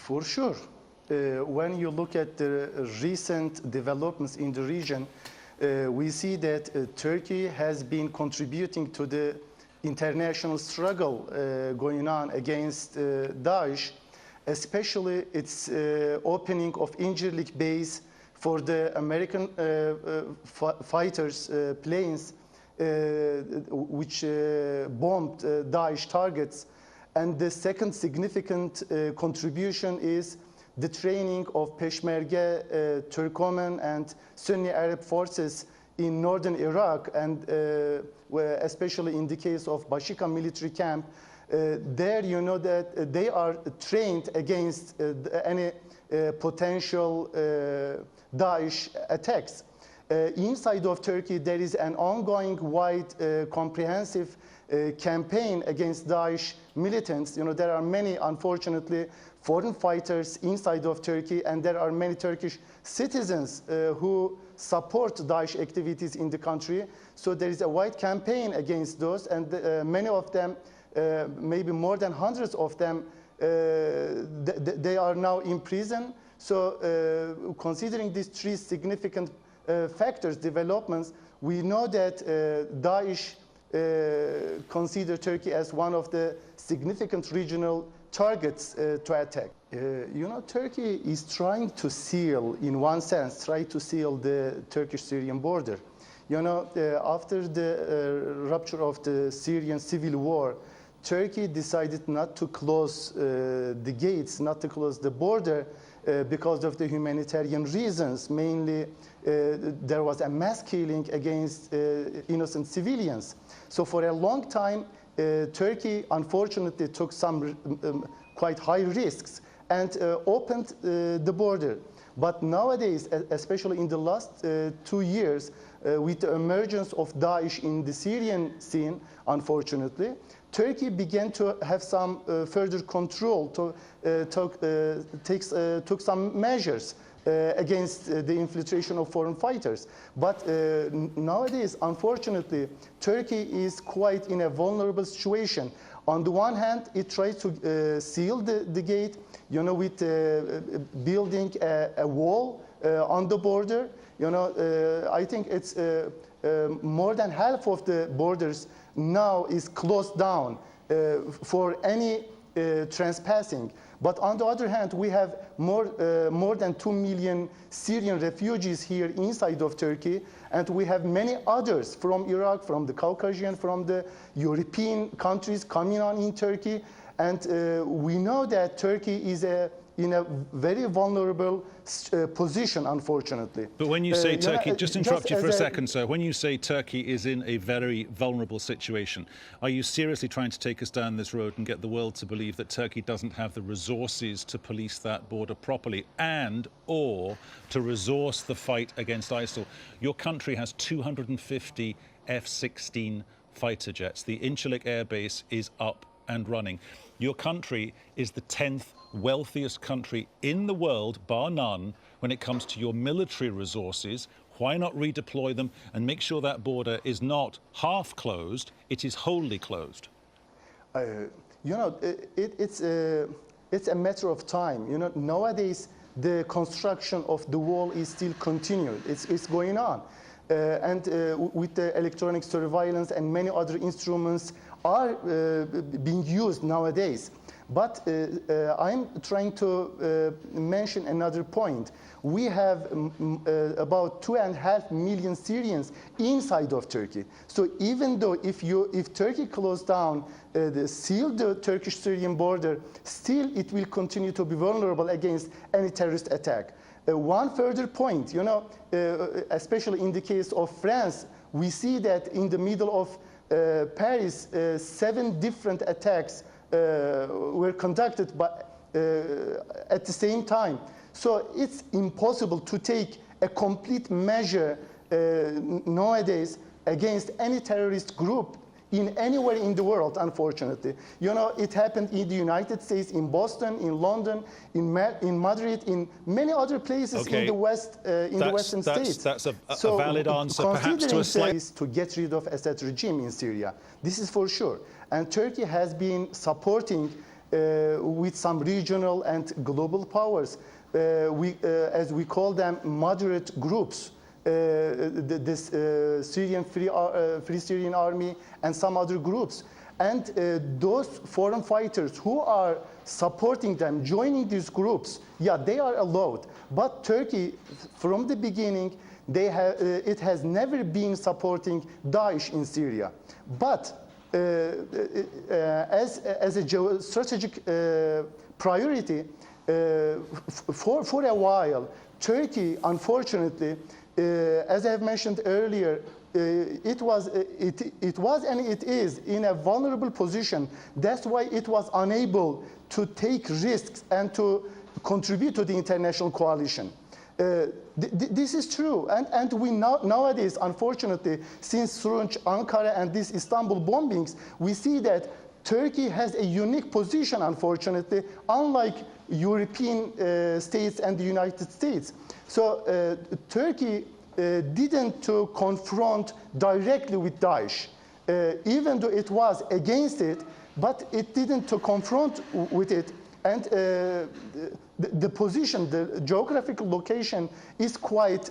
For sure. When you look at the recent developments in the region, we see that Turkey has been contributing to the international struggle going on against DAESH, especially its opening of Incirlik base for the American fighters planes which bombed DAESH targets. And the second significant contribution is the training of Peshmerga, Turkoman and Sunni Arab forces in northern Iraq, and especially in the case of Bashika military camp. There you know that they are trained against any potential DAESH attacks. Inside of Turkey, there is an ongoing wide comprehensive campaign against DAESH militants. You know, there are many, unfortunately, foreign fighters inside of Turkey, and there are many Turkish citizens who support DAESH activities in the country. So there is a wide campaign against those, and many of them, maybe more than hundreds of them, they are now in prison. So considering these three significant factors, developments, we know that DAESH consider Turkey as one of the significant regional targets to attack. You know, Turkey is trying to seal, in one sense, the Turkish-Syrian border. You know, after the rupture of the Syrian civil war, Turkey decided not to close the gates, not to close the border because of the humanitarian reasons. Mainly, there was a mass killing against innocent civilians. So for a long time, Turkey unfortunately took some quite high risks and opened the border. But nowadays, especially in the last 2 years, with the emergence of DAESH in the Syrian scene, unfortunately, Turkey began to have some further control, took some measures against the infiltration of foreign fighters. But nowadays, unfortunately, Turkey is quite in a vulnerable situation. On the one hand, it tries to seal the gate, you know, with building a wall on the border. You know, I think it's more than half of the borders now is closed down for any trespassing. But on the other hand, we have more than 2 million Syrian refugees here inside of Turkey, and we have many others from Iraq, from the Caucasian, from the European countries coming on in Turkey. And we know that Turkey is in a very vulnerable position, unfortunately. But when you say Turkey, just interrupt you for a second, sir. When you say Turkey is in a very vulnerable situation, are you seriously trying to take us down this road and get the world to believe that Turkey doesn't have the resources to police that border properly and or to resource the fight against ISIL? Your country has 250 F-16 fighter jets. The Incirlik Air Base is up and running. Your country is the 10th wealthiest country in the world, bar none, when it comes to your military resources. Why not redeploy them and make sure that border is not half closed, it is wholly closed? You know, it's a matter of time. You know, nowadays the construction of the wall is still continued. It's going on. And with the electronic surveillance and many other instruments are being used nowadays. But I'm trying to mention another point. We have about 2.5 million Syrians inside of Turkey. So even though if Turkey closed down, sealed the Turkish-Syrian border, still it will continue to be vulnerable against any terrorist attack. One further point, you know, especially in the case of France, we see that in the middle of Paris, 7 different attacks were conducted at the same time. So it's impossible to take a complete measure nowadays against any terrorist group in anywhere in the world, unfortunately. You know, it happened in the United States, in Boston, in London, in Madrid, in many other places in the West, in the Western states. That's a valid answer, perhaps to a slight... to get rid of Assad regime in Syria. This is for sure. And Turkey has been supporting with some regional and global powers. As we call them, moderate groups. This Syrian Free Syrian Army and some other groups. And those foreign fighters who are supporting them, joining these groups, yeah, they are allowed. But Turkey, from the beginning, it has never been supporting DAESH in Syria. But as a geostrategic priority, for a while, Turkey, unfortunately, as I have mentioned earlier, it was and it is in a vulnerable position. That's why it was unable to take risks and to contribute to the international coalition. This is true, and we nowadays, unfortunately, since Suruç, Ankara, and these Istanbul bombings, we see that Turkey has a unique position, unfortunately, unlike European states and the United States. So Turkey didn't confront directly with DAESH, even though it was against it, but it didn't confront with it. And the position, the geographical location is quite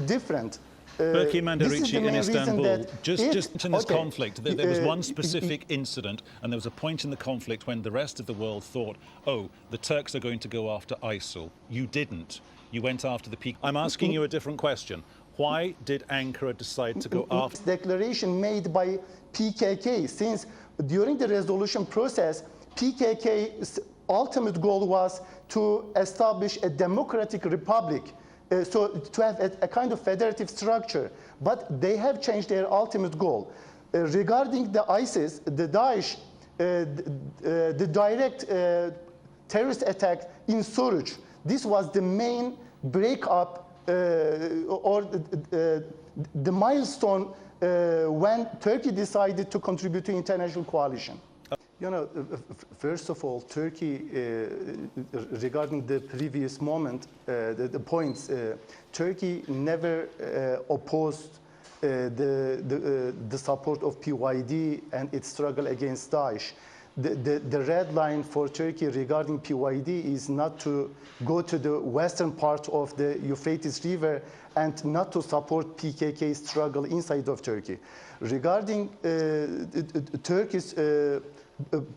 different. Berke Mandarici in Istanbul, just in this conflict, there was one specific incident, and there was a point in the conflict when the rest of the world thought, oh, the Turks are going to go after ISIL. You didn't. You went after the PKK. I'm asking you a different question. Why did Ankara decide to go after? Declaration made by PKK, since during the resolution process, PKK's ultimate goal was to establish a democratic republic, so to have a kind of federative structure. But they have changed their ultimate goal. Regarding the ISIS, the DAESH, the direct terrorist attack in Suruç, this was the main breakup or the milestone when Turkey decided to contribute to international coalition. You know, first of all, Turkey, regarding the previous moment, the points, Turkey never opposed the support of PYD and its struggle against DAESH. The red line for Turkey regarding PYD is not to go to the western part of the Euphrates River and not to support PKK's struggle inside of Turkey. Regarding Turkey's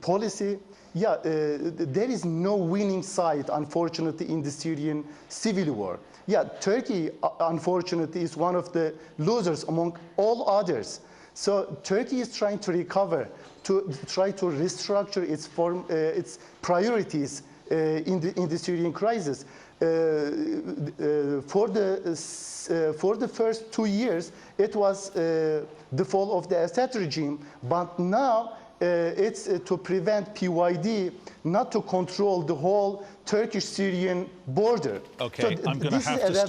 policy, yeah, there is no winning side, unfortunately, in the Syrian civil war. Yeah, Turkey, unfortunately, is one of the losers among all others. So Turkey is trying to recover, to try to restructure its priorities in the Syrian crisis. For the first 2 years, it was the fall of the Assad regime, but now it's to prevent PYD not to control the whole Turkish-Syrian border. Okay, so I'm going to have to stop.